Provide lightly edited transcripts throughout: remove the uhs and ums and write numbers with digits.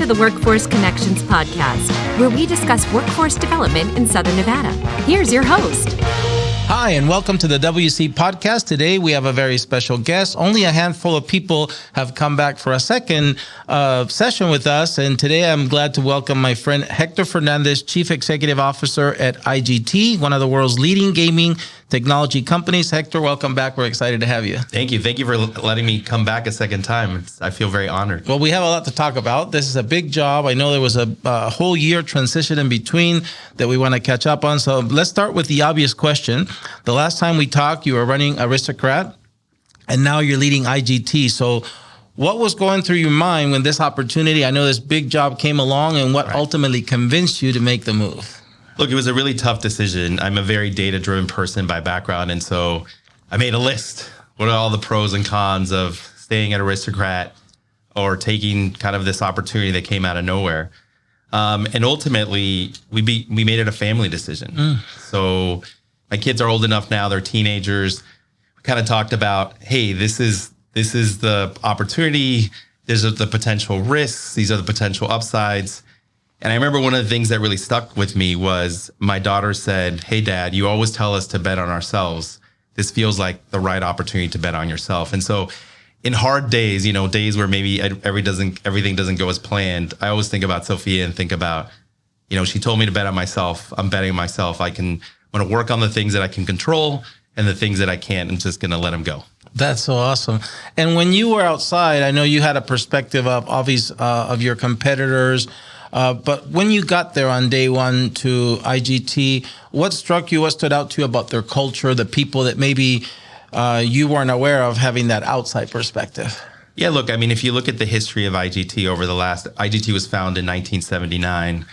the Workforce Connections podcast, where we discuss workforce development in Southern Nevada. Here's your host. Hi, and welcome to the WC podcast. Today, we have a very special guest. Only a handful of people have come back for a second session with us. And today, I'm glad to welcome my friend Hector Fernandez, Chief Executive Officer at IGT, one of the world's leading gaming technology companies. Hector, welcome back. We're excited to have you. Thank you. Thank you for letting me come back a second time. I feel very honored. Well, we have a lot to talk about. This is a big job. I know there was a whole year transition in between that we want to catch up on. So let's start with the obvious question. The last time we talked, you were running Aristocrat, and now you're leading IGT. So what was going through your mind when this opportunity, I know this big job came along, and what ultimately convinced you to make the move? Look, it was a really tough decision. I'm a very data-driven person by background, and so I made a list. What are all the pros and cons of staying at Aristocrat or taking kind of this opportunity that came out of nowhere? And ultimately, we made it a family decision. So my kids are old enough now; they're teenagers. We kind of talked about, hey, this is the opportunity. These are the potential risks. These are the potential upsides. And I remember one of the things that really stuck with me was my daughter said, "Hey, Dad, you always tell us to bet on ourselves. This feels like the right opportunity to bet on yourself." And so in hard days, days where maybe everything doesn't go as planned, I always think about Sophia and think about, she told me to bet on myself. I'm betting on myself. I'm going to work on the things that I can control, and the things that I can't, I'm just going to let them go. That's so awesome. And when you were outside, I know you had a perspective of your competitors. But when you got there on day one to IGT, what struck you, what stood out to you about their culture, the people that maybe you weren't aware of having that outside perspective? Yeah, look, if you look at the history of IGT IGT was founded in 1979,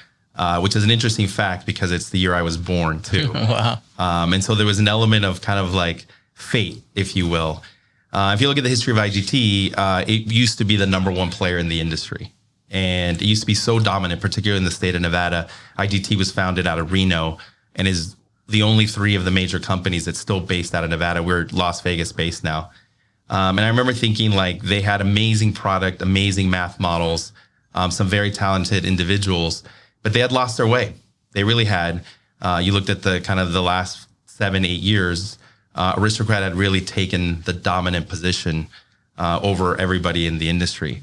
which is an interesting fact because it's the year I was born too. Wow. And so there was an element of kind of like fate, if you will. If you look at the history of IGT, it used to be the number one player in the industry. And it used to be so dominant, particularly in the state of Nevada. IGT was founded out of Reno and is the only three of the major companies that's still based out of Nevada. We're Las Vegas based now. And I remember thinking like they had amazing product, amazing math models, some very talented individuals, but they had lost their way. They really had. You looked at the kind of the last 7-8 years, Aristocrat had really taken the dominant position over everybody in the industry.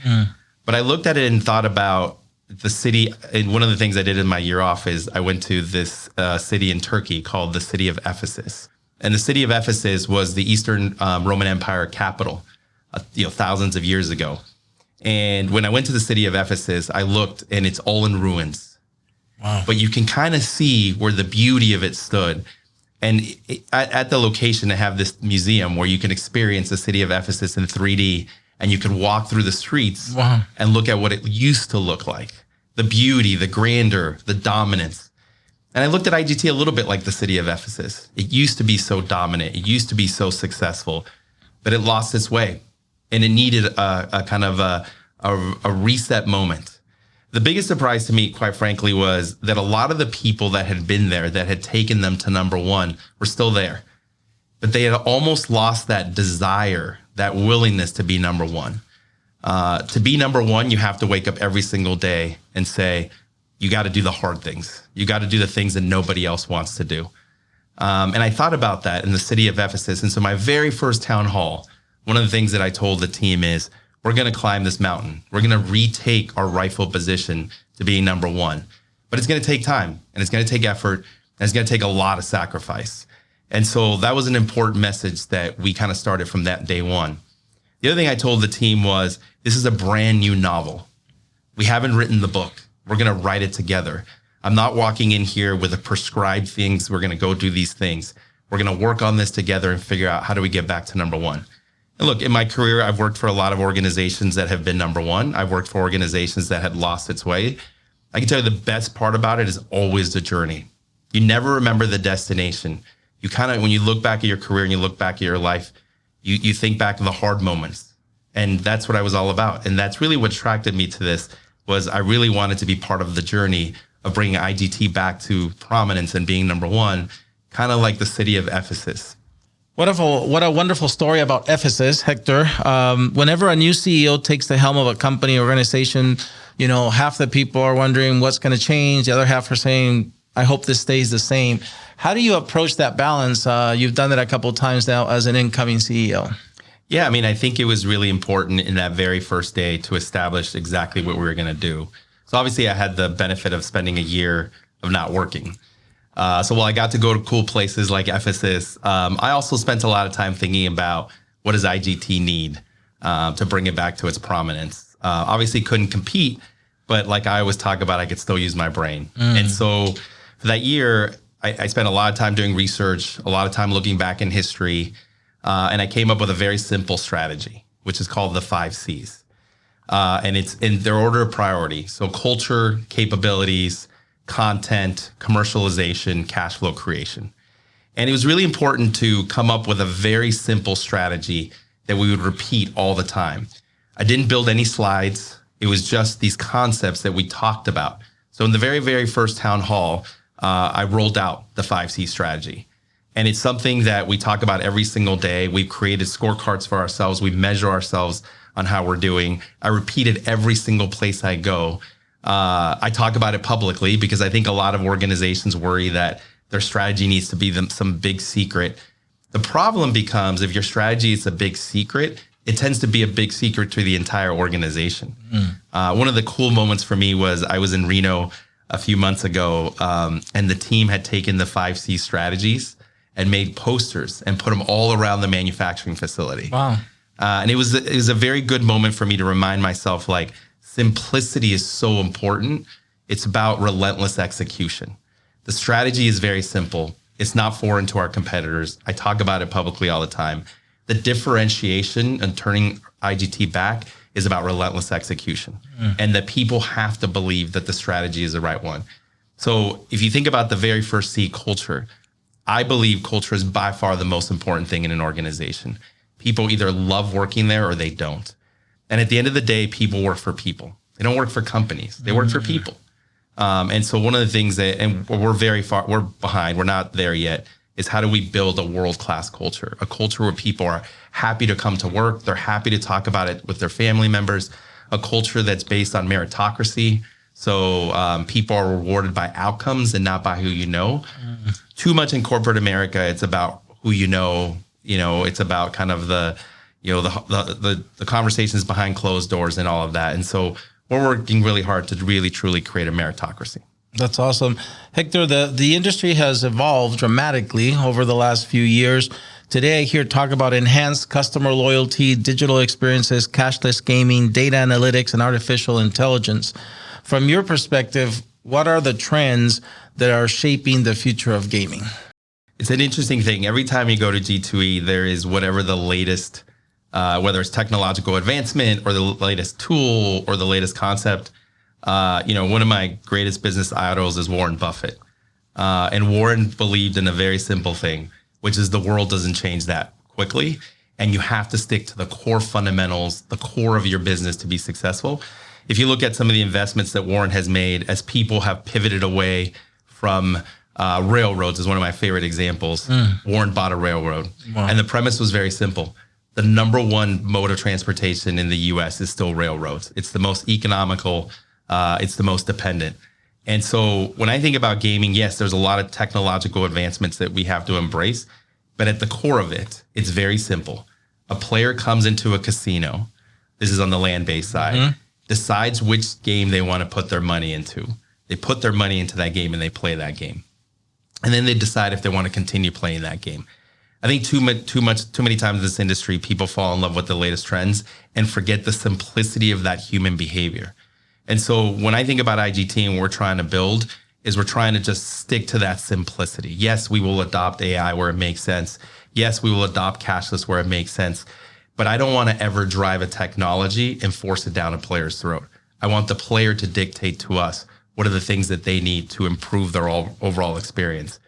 But I looked at it and thought about the city. And one of the things I did in my year off is I went to this city in Turkey called the city of Ephesus. And the city of Ephesus was the Eastern Roman Empire capital, thousands of years ago. And when I went to the city of Ephesus, I looked and it's all in ruins. Wow. But you can kind of see where the beauty of it stood. And at the location, they have this museum where you can experience the city of Ephesus in 3D. And you can walk through the streets and look at what it used to look like. The beauty, the grandeur, the dominance. And I looked at IGT a little bit like the city of Ephesus. It used to be so dominant. It used to be so successful, but it lost its way. And it needed a kind of a reset moment. The biggest surprise to me, quite frankly, was that a lot of the people that had been there, that had taken them to number one, were still there. But they had almost lost that desire, that willingness to be number one. To be number one, you have to wake up every single day and say, you got to do the hard things. You got to do the things that nobody else wants to do. And I thought about that in the city of Ephesus. And so my very first town hall, one of the things that I told the team is, we're going to climb this mountain. We're going to retake our rightful position to being number one. But it's going to take time, and it's going to take effort, and it's going to take a lot of sacrifice. And so that was an important message that we kind of started from that day one. The other thing I told the team was, this is a brand new novel. We haven't written the book. We're going to write it together. I'm not walking in here with a prescribed things. We're going to go do these things. We're going to work on this together and figure out how do we get back to number one. And look, in my career, I've worked for a lot of organizations that have been number one. I've worked for organizations that had lost its way. I can tell you the best part about it is always the journey. You never remember the destination. You kind of, when you look back at your career and you look back at your life, you think back of the hard moments. And that's what I was all about. And that's really what attracted me to this, was I really wanted to be part of the journey of bringing IGT back to prominence and being number one, kind of like the city of Ephesus. What a wonderful story about Ephesus, Hector. Whenever a new CEO takes the helm of a company or organization, half the people are wondering what's going to change. The other half are saying, I hope this stays the same. How do you approach that balance? You've done it a couple of times now as an incoming CEO. Yeah, I mean, I think it was really important in that very first day to establish exactly what we were going to do. So obviously I had the benefit of spending a year of not working. So while I got to go to cool places like Ephesus, I also spent a lot of time thinking about what does IGT need to bring it back to its prominence. Obviously couldn't compete, but like I always talk about, I could still use my brain. And so for that year, I spent a lot of time doing research, a lot of time looking back in history, and I came up with a very simple strategy, which is called the 5 C's. And it's in their order of priority. So culture, capabilities, content, commercialization, cash flow creation. And it was really important to come up with a very simple strategy that we would repeat all the time. I didn't build any slides. It was just these concepts that we talked about. So in the very, very first town hall, I rolled out the 5C strategy. And it's something that we talk about every single day. We've created scorecards for ourselves. We measure ourselves on how we're doing. I repeat it every single place I go. I talk about it publicly because I think a lot of organizations worry that their strategy needs to be some big secret. The problem becomes if your strategy is a big secret, it tends to be a big secret to the entire organization. One of the cool moments for me was I was in Reno a few months ago, and the team had taken the 5C strategies and made posters and put them all around the manufacturing facility. Wow. And it was a very good moment for me to remind myself, like, simplicity is so important. It's about relentless execution. The strategy is very simple. It's not foreign to our competitors. I talk about it publicly all the time. The differentiation and turning IGT back is about relentless execution. And that people have to believe that the strategy is the right one. So if you think about the very first C, culture, I believe culture is by far the most important thing in an organization. People either love working there or they don't. And at the end of the day, people work for people. They don't work for companies. They work for people. And so one of the things that, and we're behind, we're not there yet, is how do we build a world-class culture? A culture where people are happy to come to work. They're happy to talk about it with their family members. A culture that's based on meritocracy. So people are rewarded by outcomes and not by who you know. Too much in corporate America, it's about who you know. It's about kind of the conversations behind closed doors and all of that. And so we're working really hard to really, truly create a meritocracy. That's awesome. Hector, the industry has evolved dramatically over the last few years. Today, I hear talk about enhanced customer loyalty, digital experiences, cashless gaming, data analytics, and artificial intelligence. From your perspective, what are the trends that are shaping the future of gaming? It's an interesting thing. Every time you go to G2E, there is whatever the latest, whether it's technological advancement or the latest tool or the latest concept. One of my greatest business idols is Warren Buffett. And Warren believed in a very simple thing, which is the world doesn't change that quickly. And you have to stick to the core fundamentals, the core of your business to be successful. If you look at some of the investments that Warren has made as people have pivoted away from railroads is one of my favorite examples. Warren bought a railroad. Wow. And the premise was very simple. The number one mode of transportation in the U.S. is still railroads. It's the most economical. It's the most dependent. And so when I think about gaming, yes, there's a lot of technological advancements that we have to embrace. But at the core of it, it's very simple. A player comes into a casino. This is on the land-based side. Decides which game they want to put their money into. They put their money into that game and they play that game. And then they decide if they want to continue playing that game. I think too many times in this industry, people fall in love with the latest trends and forget the simplicity of that human behavior. And so when I think about IGT and what we're trying to build is we're trying to just stick to that simplicity. Yes, we will adopt AI where it makes sense. Yes, we will adopt cashless where it makes sense. But I don't want to ever drive a technology and force it down a player's throat. I want the player to dictate to us what are the things that they need to improve their overall experience.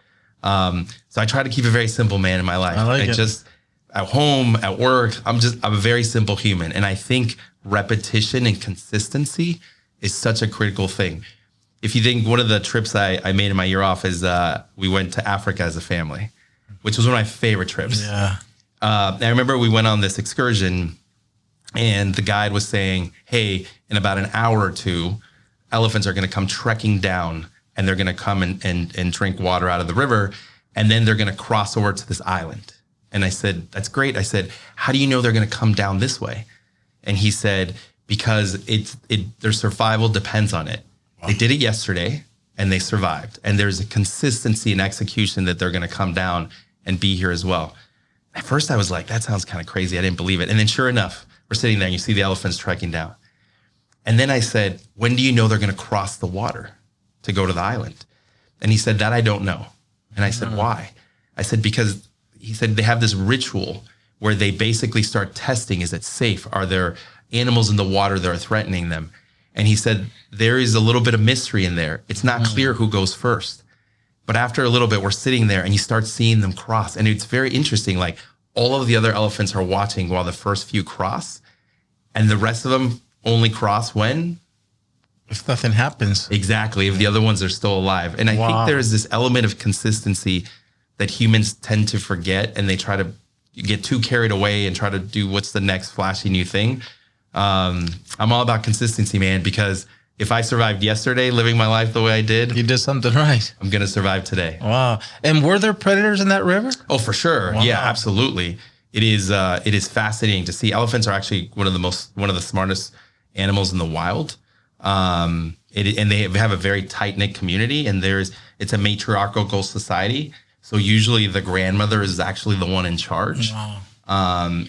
So I try to keep it very simple, man, in my life. I like it. Just at home, at work, I'm a very simple human. And I think repetition and consistency is such a critical thing. If you think one of the trips I made in my year off is we went to Africa as a family, which was one of my favorite trips. Yeah. I remember we went on this excursion And the guide was saying, hey, in about an hour or two, elephants are going to come trekking down, and they're going to come and drink water out of the river. And then they're going to cross over to this island. And I said, that's great. I said, how do you know they're going to come down this way? And he said, because their survival depends on it. Wow. They did it yesterday and they survived. And there's a consistency in execution that they're going to come down and be here as well. At first I was like, that sounds kind of crazy. I didn't believe it. And then sure enough, we're sitting there and you see the elephants trekking down. And then I said, when do you know they're going to cross the water to go to the island? And he said, that I don't know. And I said, why? I said, because he said they have this ritual where they basically start testing, is it safe? Are there animals in the water that are threatening them? And he said, there is a little bit of mystery in there. It's not clear who goes first. But after a little bit, we're sitting there and you start seeing them cross. And it's very interesting. Like all of the other elephants are watching while the first few cross. And the rest of them only cross when? If nothing happens. Exactly. If the other ones are still alive. And I think there is this element of consistency that humans tend to forget, and they try to get too carried away and try to do what's the next flashy new thing. I'm all about consistency, man, because if I survived yesterday living my life the way I did, you did something right. I'm going to survive today. Wow. And were there predators in that river? Oh, for sure. Wow. Yeah, absolutely. It is fascinating to see. Elephants are actually one of the smartest animals in the wild. And they have a very tight-knit community, and it's a matriarchal society. So usually the grandmother is actually the one in charge. Wow.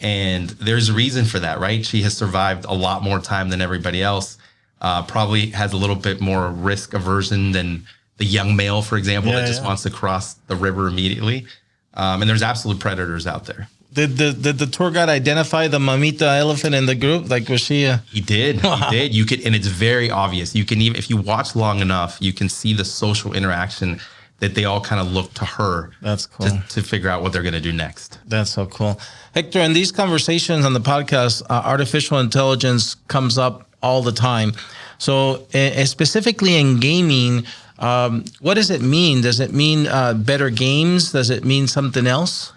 And there's a reason for that, right? She has survived a lot more time than everybody else. Probably has a little bit more risk aversion than the young male, for example, that just wants to cross the river immediately. And there's absolute predators out there. Did the tour guide identify the mamita elephant in the group? Like, was she? He did. Wow. He did. You could, and it's very obvious. You can even, if you watch long enough, you can see the social interaction that they all kind of look to her. That's cool. To figure out what they're going to do next. That's so cool. Hector, in these conversations on the podcast, artificial intelligence comes up all the time. So specifically in gaming, what does it mean? Does it mean better games? Does it mean something else?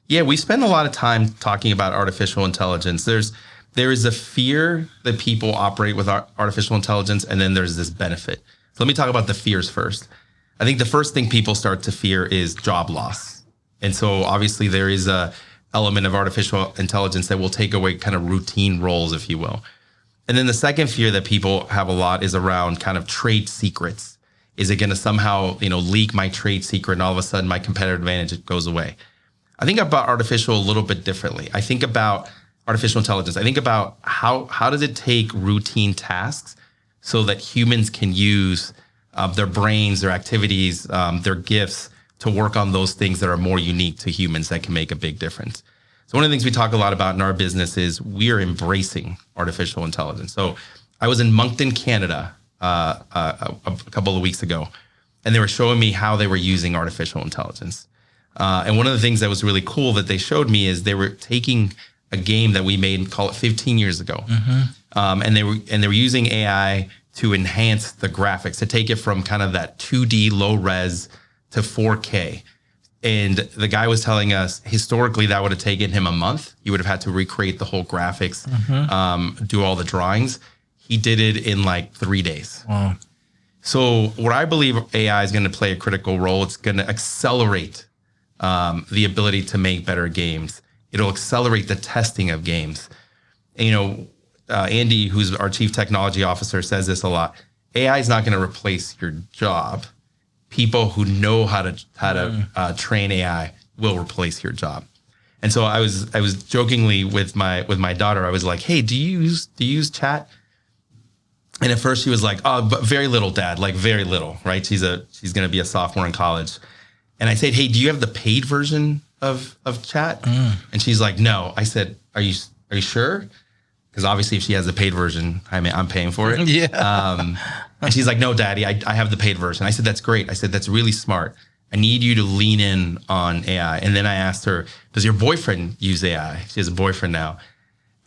Yeah, we spend a lot of time talking about artificial intelligence. There is a fear that people operate with artificial intelligence, and then there's this benefit. So let me talk about the fears first. I think the first thing people start to fear is job loss. And so obviously there is a element of artificial intelligence that will take away kind of routine roles, if you will. And then the second fear that people have a lot is around kind of trade secrets. Is it going to somehow, leak my trade secret, and all of a sudden my competitive advantage goes away? I think about artificial a little bit differently. I think about artificial intelligence. I think about how does it take routine tasks so that humans can use their brains, their activities, their gifts to work on those things that are more unique to humans that can make a big difference. So one of the things we talk a lot about in our business is we are embracing artificial intelligence. So I was in Moncton, Canada a couple of weeks ago, and they were showing me how they were using artificial intelligence. And one of the things that was really cool that they showed me is they were taking a game that we made, call it 15 years ago, and they were using AI to enhance the graphics, to take it from kind of that 2D low res to 4K. And the guy was telling us historically that would have taken him a month. He would have had to recreate the whole graphics, do all the drawings. He did it in like 3 days. Wow. So what I believe AI is going to play a critical role, it's going to accelerate the ability to make better games. It'll accelerate the testing of games. And, Andy, who's our chief technology officer, says this a lot. AI is not going to replace your job. People who know how to train AI will replace your job. And so I was jokingly with my daughter. I was like, "Hey, do you use chat?" And at first she was like, "Oh, but very little, Dad. Like very little, right? She's going to be a sophomore in college." And I said, "Hey, do you have the paid version of chat?" And she's like, "No." I said, "Are you sure?" Because obviously if she has the paid version, I'm paying for it. Yeah. And she's like, "No, Daddy, I have the paid version." I said, "That's great." I said, "That's really smart. I need you to lean in on AI." And then I asked her, "Does your boyfriend use AI?" She has a boyfriend now.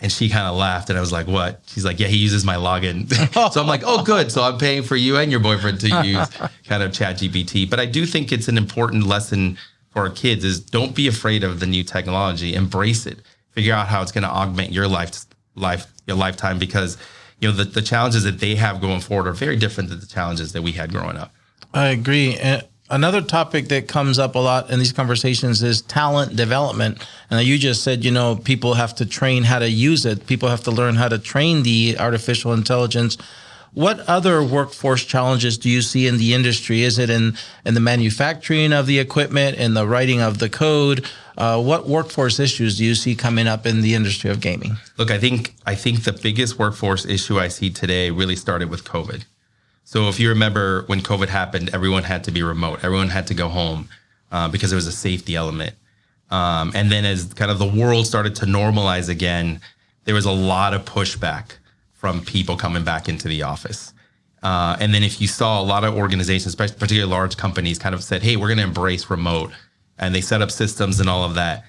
And she kind of laughed, and I was like, "What?" She's like, "Yeah, he uses my login." So I'm like, "Oh, good. So I'm paying for you and your boyfriend to use kind of ChatGPT." But I do think it's an important lesson for our kids is don't be afraid of the new technology. Embrace it. Figure out how it's going to augment your life lifetime, because the challenges that they have going forward are very different than the challenges that we had growing up. I agree. And another topic that comes up a lot in these conversations is talent development. And you just said, people have to train how to use it. People have to learn how to train the artificial intelligence. What other workforce challenges do you see in the industry? Is it in the manufacturing of the equipment, in the writing of the code? What workforce issues do you see coming up in the industry of gaming? Look, I think the biggest workforce issue I see today really started with COVID. So if you remember when COVID happened, everyone had to be remote. Everyone had to go home because there was a safety element. And then as kind of the world started to normalize again, there was a lot of pushback from people coming back into the office. And then if you saw a lot of organizations, particularly large companies, kind of said, hey, we're going to embrace remote. And they set up systems and all of that.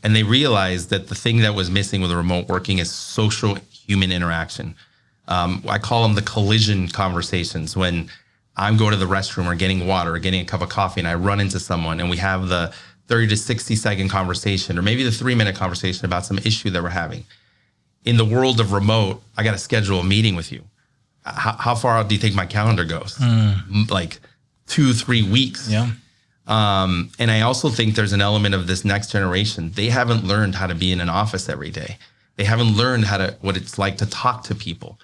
And they realized that the thing that was missing with the remote working is social human interaction. I call them the collision conversations, when I'm going to the restroom or getting water or getting a cup of coffee and I run into someone and we have the 30 to 60 second conversation, or maybe the 3-minute conversation about some issue that we're having. In the world of remote, I got to schedule a meeting with you. How far out do you think my calendar goes? Like 2-3 weeks. Yeah. And I also think there's an element of this next generation. They haven't learned how to be in an office every day. They haven't learned what it's like to talk to people.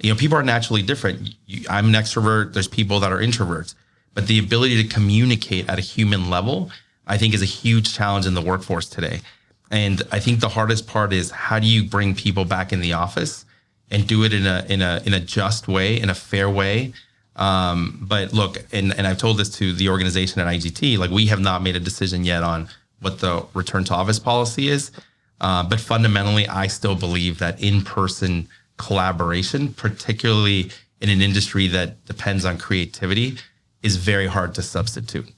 People are naturally different. I'm an extrovert. There's people that are introverts. But the ability to communicate at a human level, I think, is a huge challenge in the workforce today. And I think the hardest part is, how do you bring people back in the office and do it in a just way, in a fair way? But look, and I've told this to the organization at IGT, like, we have not made a decision yet on what the return to office policy is. But fundamentally, I still believe that in-person collaboration, particularly in an industry that depends on creativity, is very hard to substitute.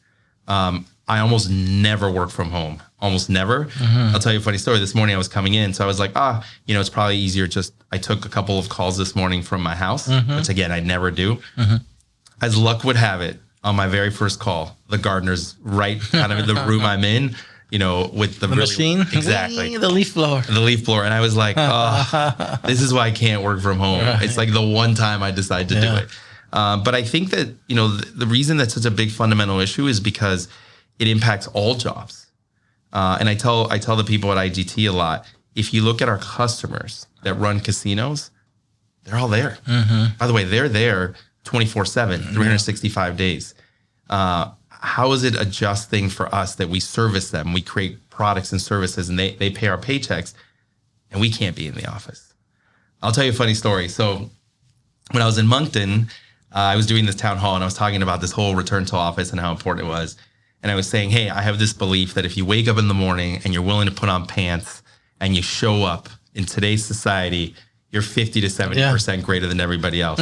I almost never work from home. Almost never. I'll tell you a funny story. This morning I was coming in, so I was like, it's probably easier. I took a couple of calls this morning from my house, which again, I never do. As luck would have it, on my very first call, the gardener's right kind of in the room I'm in, with the machine. Exactly. The leaf blower. And I was like, this is why I can't work from home. Right. It's like the one time I decide to do it. But I think that, the reason that's such a big fundamental issue is because it impacts all jobs. And I tell the people at IGT a lot, if you look at our customers that run casinos, they're all there. By the way, they're there 24/7, 365 days. How is it a just thing for us that we service them? We create products and services, and they pay our paychecks, and we can't be in the office. I'll tell you a funny story. So when I was in Moncton, I was doing this town hall, and I was talking about this whole return to office and how important it was. And I was saying, hey, I have this belief that if you wake up in the morning and you're willing to put on pants and you show up in today's society, you're 50 to 70% greater than everybody else.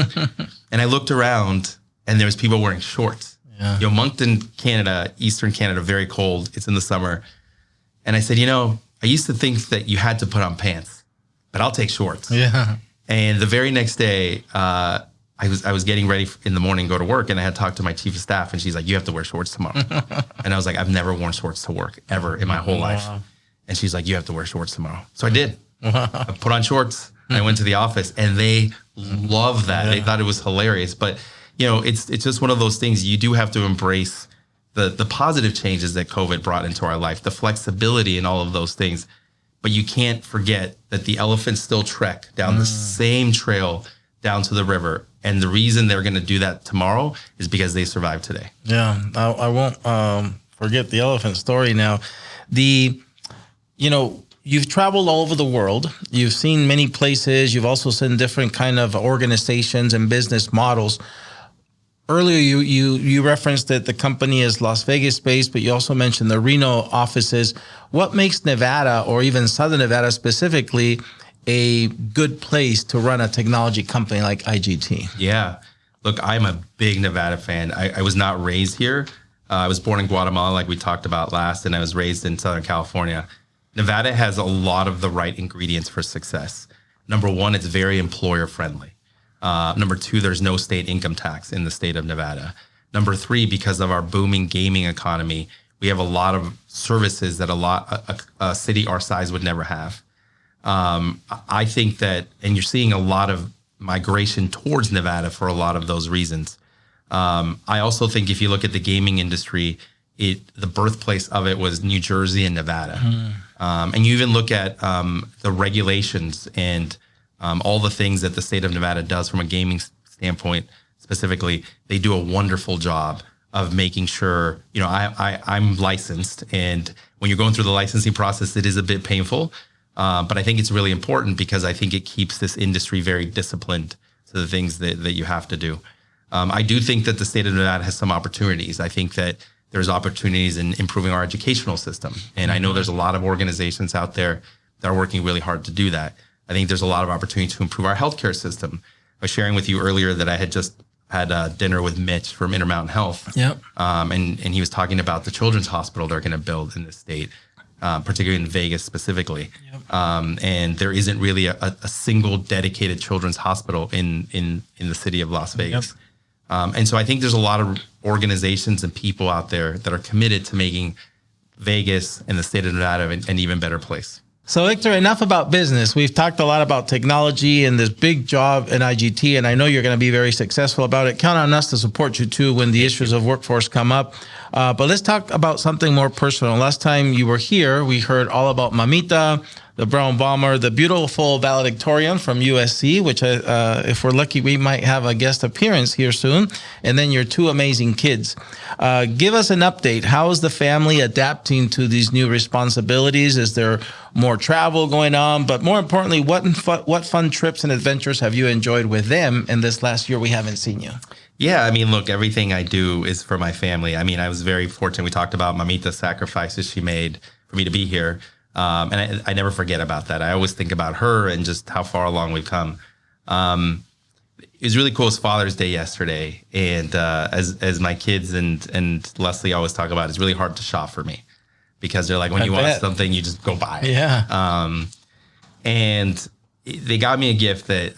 And I looked around, and there was people wearing shorts. Moncton, Canada, Eastern Canada, very cold. It's in the summer. And I said, I used to think that you had to put on pants, but I'll take shorts. Yeah. And the very next day, I was getting ready in the morning to go to work, and I had talked to my chief of staff, and she's like, you have to wear shorts tomorrow. And I was like, I've never worn shorts to work ever in my whole life. And she's like, you have to wear shorts tomorrow. So I did. I put on shorts. I went to the office, and they loved that. They thought it was hilarious. But it's just one of those things. You do have to embrace the positive changes that COVID brought into our life, the flexibility and all of those things. But you can't forget that the elephants still trek down the same trail down to the river. And the reason they're going to do that tomorrow is because they survived today. Yeah, I won't forget the elephant story now. You've traveled all over the world. You've seen many places. You've also seen different kind of organizations and business models. Earlier, you referenced that the company is Las Vegas based, but you also mentioned the Reno offices. What makes Nevada, or even Southern Nevada specifically, a good place to run a technology company like IGT? Yeah. Look, I'm a big Nevada fan. I was not raised here. I was born in Guatemala, like we talked about last, and I was raised in Southern California. Nevada has a lot of the right ingredients for success. Number one, it's very employer friendly. Number two, there's no state income tax in the state of Nevada. Number three, because of our booming gaming economy, we have a lot of services that a city our size would never have. I think that, and you're seeing a lot of migration towards Nevada for a lot of those reasons. I also think if you look at the gaming industry, the birthplace of it was New Jersey and Nevada. And you even look at the regulations and all the things that the state of Nevada does from a gaming standpoint specifically. They do a wonderful job of making sure, I'm licensed, and when you're going through the licensing process, it is a bit painful. But I think it's really important because I think it keeps this industry very disciplined to the things that you have to do. I do think that the state of Nevada has some opportunities. I think that there's opportunities in improving our educational system. And I know there's a lot of organizations out there that are working really hard to do that. I think there's a lot of opportunity to improve our healthcare system. I was sharing with you earlier that I had just had dinner with Mitch from Intermountain Health. Yep. And he was talking about the children's hospital they're going to build in the state. Particularly in Vegas specifically. Yep. And there isn't really a single dedicated children's hospital in the city of Las Vegas. Yep. And so I think there's a lot of organizations and people out there that are committed to making Vegas and the state of Nevada an even better place. So, Hector, enough about business. We've talked a lot about technology and this big job in IGT, and I know you're going to be very successful about it. Count on us to support you, too, when the issues of workforce come up. But let's talk about something more personal. Last time you were here, we heard all about Mamita, the brown bomber, the beautiful valedictorian from USC, which if we're lucky, we might have a guest appearance here soon, and then your two amazing kids. Give us an update. How is the family adapting to these new responsibilities? Is there more travel going on? But more importantly, what fun trips and adventures have you enjoyed with them in this last year we haven't seen you? Yeah, I mean, look, everything I do is for my family. I mean, I was very fortunate. We talked about Mamita's sacrifices she made for me to be here. And I never forget about that. I always think about her and just how far along we've come. It was really cool. It was Father's Day yesterday. And as my kids and Leslie always talk about, it's really hard to shop for me because they're like, when you want something, you just go buy it. Yeah. And they got me a gift that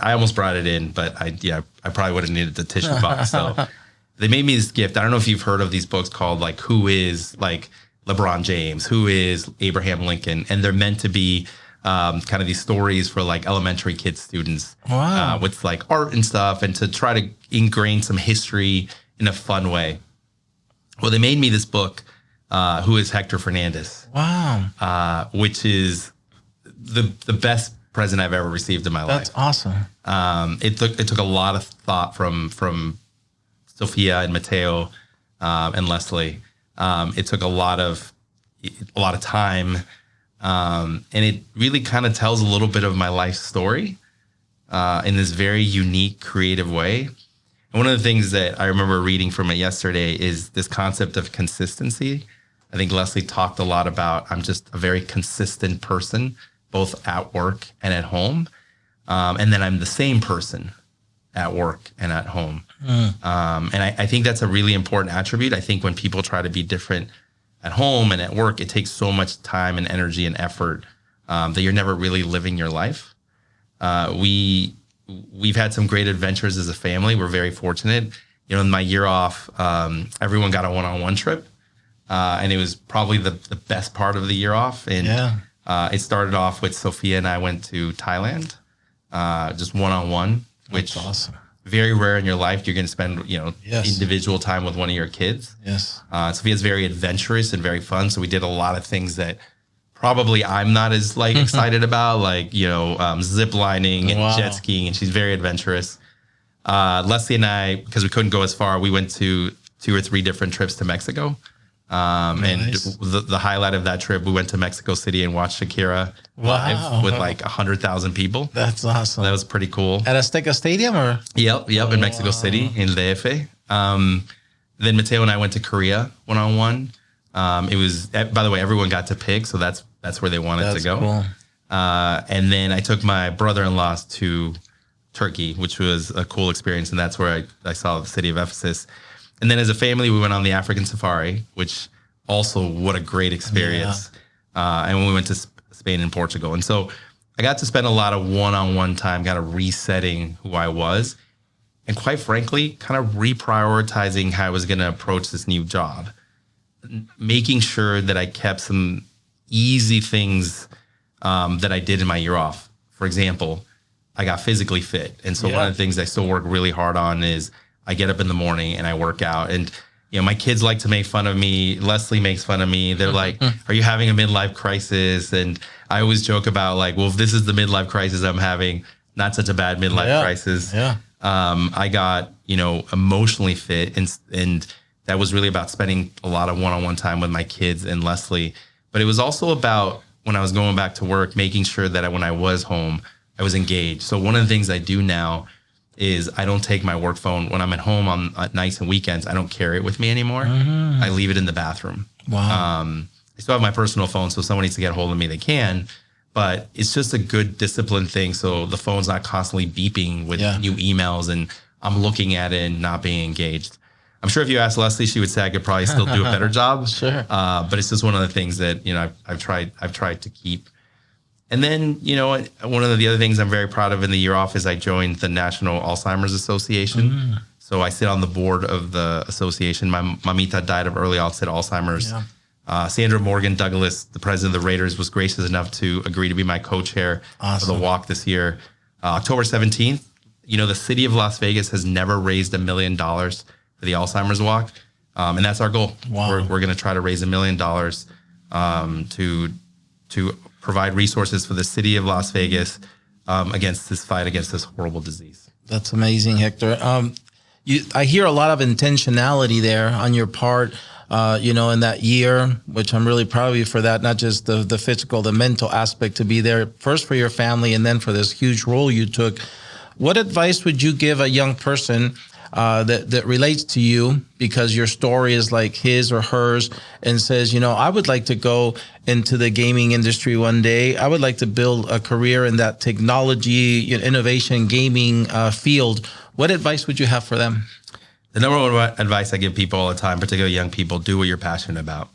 I almost brought it in, but I probably would have needed the tissue box. So they made me this gift. I don't know if you've heard of these books called like Who Is like LeBron James, Who Is Abraham Lincoln, and they're meant to be kind of these stories for like elementary kid students. Wow. With like art and stuff, and to try to ingrain some history in a fun way. Well, they made me this book, Who Is Hector Fernandez? Wow. Which is the best present I've ever received in my life. That's awesome. It took a lot of thought from Sophia and Mateo and Leslie. It took a lot of time, and it really kind of tells a little bit of my life story in this very unique, creative way. And one of the things that I remember reading from it yesterday is this concept of consistency. I think Leslie talked a lot about I'm just a very consistent person, both at work and at home, and then I'm the same person at work and at home. And I think that's a really important attribute. I think when people try to be different at home and at work, it takes so much time and energy and effort that you're never really living your life. We've had some great adventures as a family. We're very fortunate. In my year off, everyone got a one-on-one trip. And it was probably the best part of the year off. And it started off with Sophia and I went to Thailand, just one-on-one. Which That's awesome. Very rare in your life. You're going to spend, individual time with one of your kids. Yes. Sophia's very adventurous and very fun. So we did a lot of things that probably I'm not as excited about, zip lining and jet skiing. And she's very adventurous. Leslie and I, because we couldn't go as far, we went to 2 or 3 different trips to Mexico. Nice. And the highlight of that trip, we went to Mexico City and watched Shakira live with 100,000 people. That's awesome. That was pretty cool. At Azteca Stadium, or? Yep, in Mexico City, in DF. Then Mateo and I went to Korea one-on-one. It was, by the way, everyone got to pick, so that's where they wanted to go. Cool. And then I took my brother-in-law to Turkey, which was a cool experience, and that's where I saw the city of Ephesus. And then as a family, we went on the African safari, which also, what a great experience. Yeah. And when we went to Spain and Portugal. And so I got to spend a lot of one-on-one time kind of resetting who I was. And quite frankly, kind of reprioritizing how I was going to approach this new job. Making sure that I kept some easy things that I did in my year off. For example, I got physically fit. And so one of the things I still work really hard on is I get up in the morning and I work out. And, my kids like to make fun of me. Leslie makes fun of me. They're like, are you having a midlife crisis? And I always joke about like, well, if this is the midlife crisis I'm having, not such a bad midlife crisis. Yeah. I got, emotionally fit and that was really about spending a lot of one-on-one time with my kids and Leslie. But it was also about when I was going back to work, making sure that when I was home, I was engaged. So one of the things I do now is I don't take my work phone when I'm at home on nights and weekends. I don't carry it with me anymore. I leave it in the bathroom. Wow. I still have my personal phone, so if someone needs to get a hold of me, they can. But it's just a good discipline thing. So the phone's not constantly beeping with new emails and I'm looking at it and not being engaged. I'm sure if you asked Leslie, she would say I could probably still do a better job. Sure. But it's just one of the things that, I've tried to keep. And then, one of the other things I'm very proud of in the year off is I joined the National Alzheimer's Association. So I sit on the board of the association. My mamita died of early onset Alzheimer's. Yeah. Sandra Morgan Douglas, the president of the Raiders, was gracious enough to agree to be my co-chair for the walk this year. October 17th, the city of Las Vegas has never raised $1 million for the Alzheimer's walk. And that's our goal. Wow. We're going to try to raise $1 million to provide resources for the city of Las Vegas against this fight against this horrible disease. That's amazing, Hector. I hear a lot of intentionality there on your part, in that year, which I'm really proud of you for that, not just the physical, the mental aspect to be there first for your family and then for this huge role you took. What advice would you give a young person that relates to you because your story is like his or hers and says, I would like to go into the gaming industry one day. I would like to build a career in that technology, innovation, gaming field. What advice would you have for them? The number one advice I give people all the time, particularly young people, do what you're passionate about.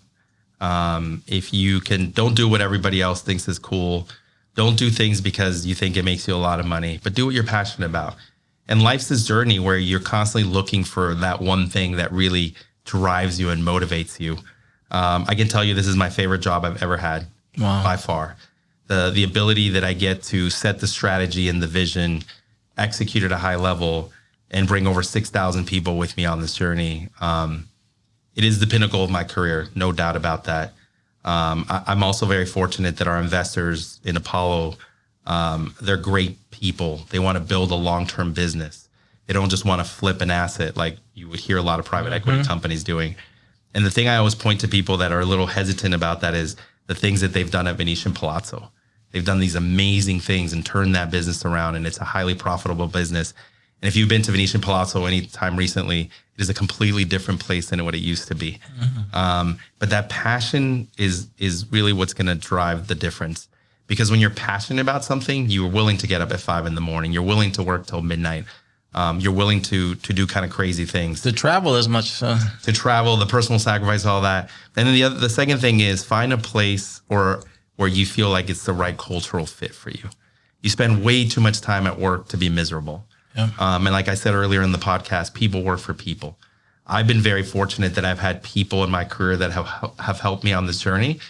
If you can, don't do what everybody else thinks is cool. Don't do things because you think it makes you a lot of money, but do what you're passionate about. And life's this journey where you're constantly looking for that one thing that really drives you and motivates you. I can tell you this is my favorite job I've ever had by far. The ability that I get to set the strategy and the vision, execute at a high level, and bring over 6,000 people with me on this journey. It is the pinnacle of my career, no doubt about that. I'm also very fortunate that our investors in Apollo, they're great people. They want to build a long-term business. They don't just want to flip an asset like you would hear a lot of private equity companies doing. And the thing I always point to people that are a little hesitant about that is the things that they've done at Venetian Palazzo. They've done these amazing things and turned that business around, and it's a highly profitable business. And if you've been to Venetian Palazzo any time recently, it is a completely different place than what it used to be. But that passion is really what's going to drive the difference. Because when you're passionate about something, you're willing to get up at 5 a.m. You're willing to work till midnight. You're willing to do kind of crazy things. To travel as much. To travel, the personal sacrifice, all that. And then the second thing is find a place where you feel like it's the right cultural fit for you. You spend way too much time at work to be miserable. Yeah. And like I said earlier in the podcast, people work for people. I've been very fortunate that I've had people in my career that have helped me on this journey.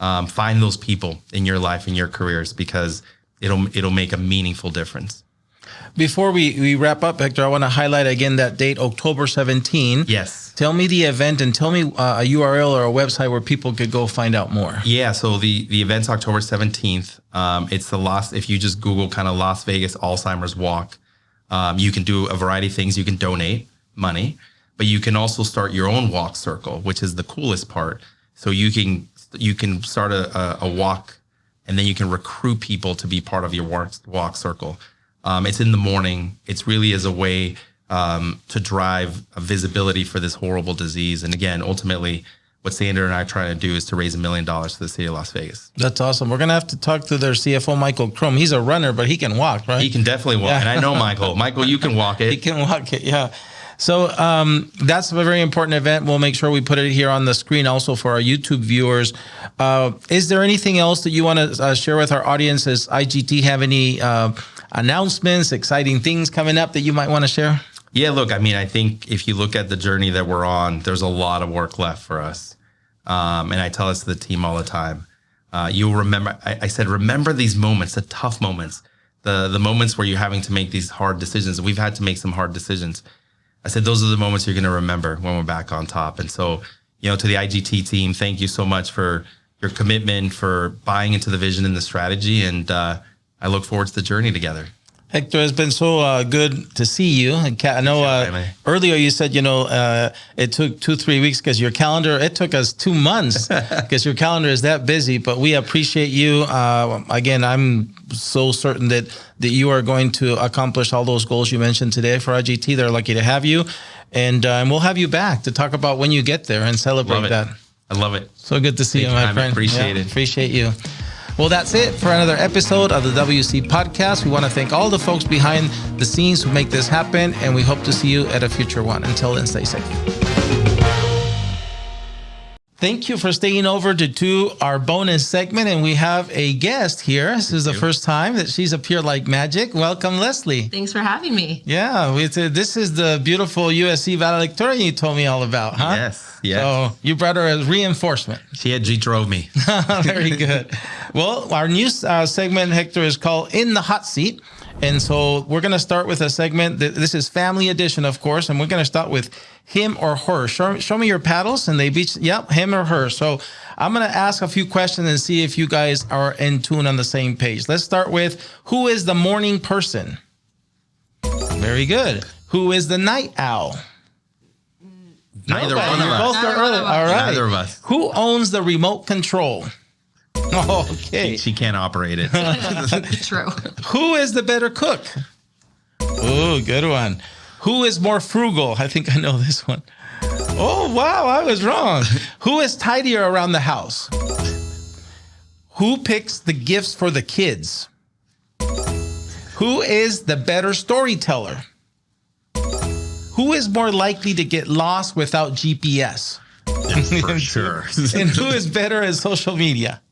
Find those people in your life, in your careers, because it'll make a meaningful difference. Before we wrap up, Hector, I want to highlight again that date, October 17. Yes. Tell me the event and tell me a URL or a website where people could go find out more. Yeah, so the event's October 17th. It's if you just Google kind of Las Vegas Alzheimer's Walk, you can do a variety of things. You can donate money, but you can also start your own walk circle, which is the coolest part. So you can start a walk, and then you can recruit people to be part of your walk circle. It's in the morning. It's really as a way to drive a visibility for this horrible disease. And again, ultimately, what Sandra and I are trying to do is to raise $1 million for the city of Las Vegas. That's awesome. We're going to have to talk to their CFO, Michael Crum. He's a runner, but he can walk, right? He can definitely walk. Yeah. And I know Michael. Michael, you can walk it. He can walk it, yeah. So that's a very important event. We'll make sure we put it here on the screen also for our YouTube viewers. Is there anything else that you want to share with our audience? Does IGT have any announcements, exciting things coming up that you might want to share? Yeah, look, I mean, I think if you look at the journey that we're on, there's a lot of work left for us. And I tell this to the team all the time. You'll remember, I said, remember these moments, the tough moments, the moments where you're having to make these hard decisions. We've had to make some hard decisions. I said, those are the moments you're going to remember when we're back on top. And so, to the IGT team, thank you so much for your commitment, for buying into the vision and the strategy. And I look forward to the journey together. Hector, it's been so good to see you. I know earlier you said, it took 2-3 weeks because your calendar, it took us 2 months because your calendar is that busy, but we appreciate you. Again, I'm so certain that you are going to accomplish all those goals you mentioned today for IGT. They're lucky to have you. And we'll have you back to talk about when you get there and celebrate that. I love it. So good to see you, my friend. Appreciate it. Appreciate you. Well, that's it for another episode of the WC Podcast. We want to thank all the folks behind the scenes who make this happen, and we hope to see you at a future one. Until then, stay safe. Thank you for staying over to our bonus segment, and we have a guest here. This is the first time that she's appeared like magic. Welcome, Leslie. Thanks for having me. Yeah, this is the beautiful USC valedictorian you told me all about, huh? Yes. So you brought her as reinforcement. She drove me. Very good. Well, our new segment, Hector, is called In the Hot Seat. And so we're going to start with a segment. This is family edition, of course, and we're going to start with him or her. Show me your paddles, and they beach. Yep, him or her. So I'm going to ask a few questions and see if you guys are in tune on the same page. Let's start with, who is the morning person? Very good. Who is the night owl? Neither one of us. Both are early. All right. Neither of us. Who owns the remote control? Okay. She can't operate it. True. Who is the better cook? Oh, good one. Who is more frugal? I think I know this one. Oh, wow, I was wrong. Who is tidier around the house? Who picks the gifts for the kids? Who is the better storyteller? Who is more likely to get lost without GPS? For sure. And who is better at social media?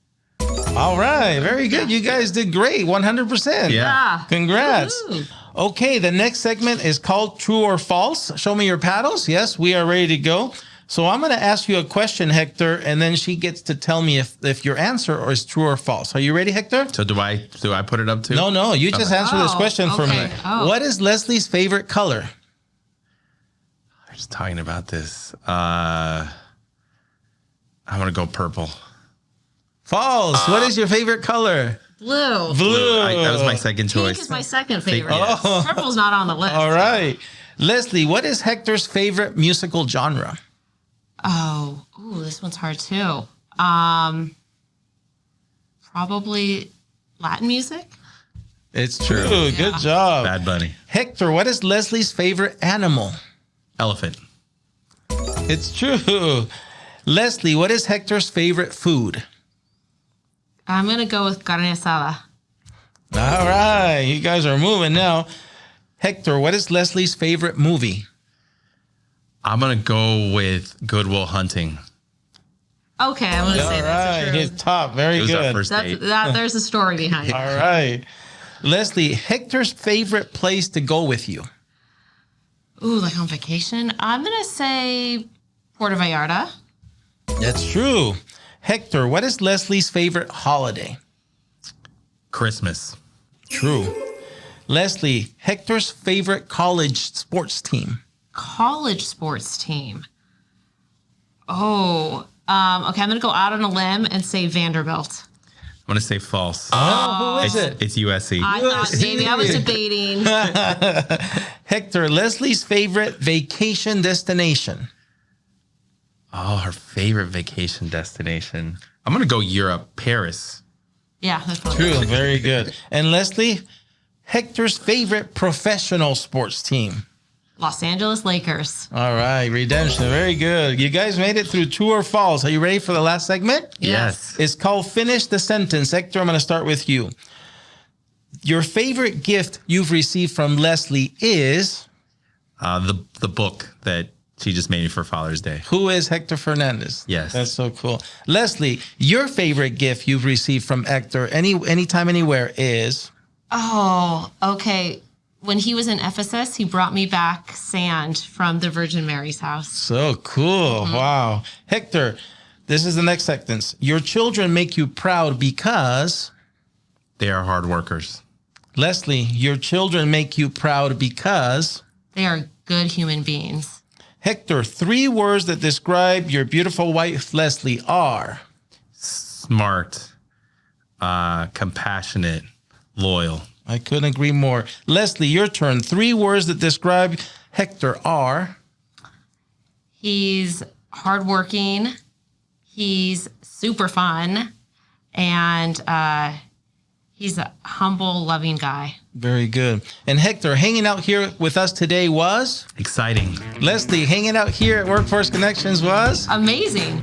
All right. Very good. You guys did great. 100%. Yeah. Congrats. Woo-hoo. Okay. The next segment is called True or False. Show me your paddles. Yes, we are ready to go. So I'm going to ask you a question, Hector, and then she gets to tell me if your answer is true or false. Are you ready, Hector? So do I put it up too? No. You just answer this question for me. Okay. Oh. What is Leslie's favorite color? I was talking about this. I want to go purple. False. What is your favorite color? Blue. Blue. That was my second choice. Pink is my second favorite. Oh. Purple's not on the list. All right. Leslie, what is Hector's favorite musical genre? Oh, ooh, this one's hard too. Probably Latin music. It's true. Good job. Bad Bunny. Hector, what is Leslie's favorite animal? Elephant. It's true. Leslie, what is Hector's favorite food? I'm gonna go with carne asada. All right. You guys are moving now. Hector, what is Leslie's favorite movie? I'm going to go with Good Will Hunting. Okay, I'm gonna say All that's right. true. His top. Very It was our good. first date. There's a story behind it. All right. Leslie, Hector's favorite place to go with you? Ooh, like on vacation? I'm gonna say Puerto Vallarta. That's true. Hector, what is Leslie's favorite holiday? Christmas. True. Leslie, Hector's favorite college sports team? College sports team. Oh, okay. I'm gonna go out on a limb and say Vanderbilt. I'm going to say false. Oh, who is it? It's USC. I thought maybe I was debating. Hector, Leslie's favorite vacation destination? Oh, her favorite vacation destination. I'm going to go Europe, Paris. Yeah, that's probably True. Very good. And Leslie, Hector's favorite professional sports team? Los Angeles Lakers. All right. Redemption. Very good. You guys made it through true or false. Are you ready for the last segment? Yes. It's called Finish the Sentence. Hector, I'm going to start with you. Your favorite gift you've received from Leslie is? The book that she just made me for Father's Day. Who is Hector Fernandez? Yes. That's so cool. Leslie, your favorite gift you've received from Hector anytime, anywhere is? Oh, okay. When he was in Ephesus, he brought me back sand from the Virgin Mary's house. So cool. Wow. Hector, This is the next sentence. Your children make you proud because... They are hard workers. Leslie, your children make you proud because... They are good human beings. Hector, 3 words that describe your beautiful wife, Leslie, are... Smart, compassionate, loyal. I couldn't agree more. Leslie, your turn. 3 words that describe Hector are... He's hardworking. He's super fun. And he's a humble, loving guy. Very good. And Hector, hanging out here with us today was... Exciting. Leslie, hanging out here at Workforce Connections was... Amazing.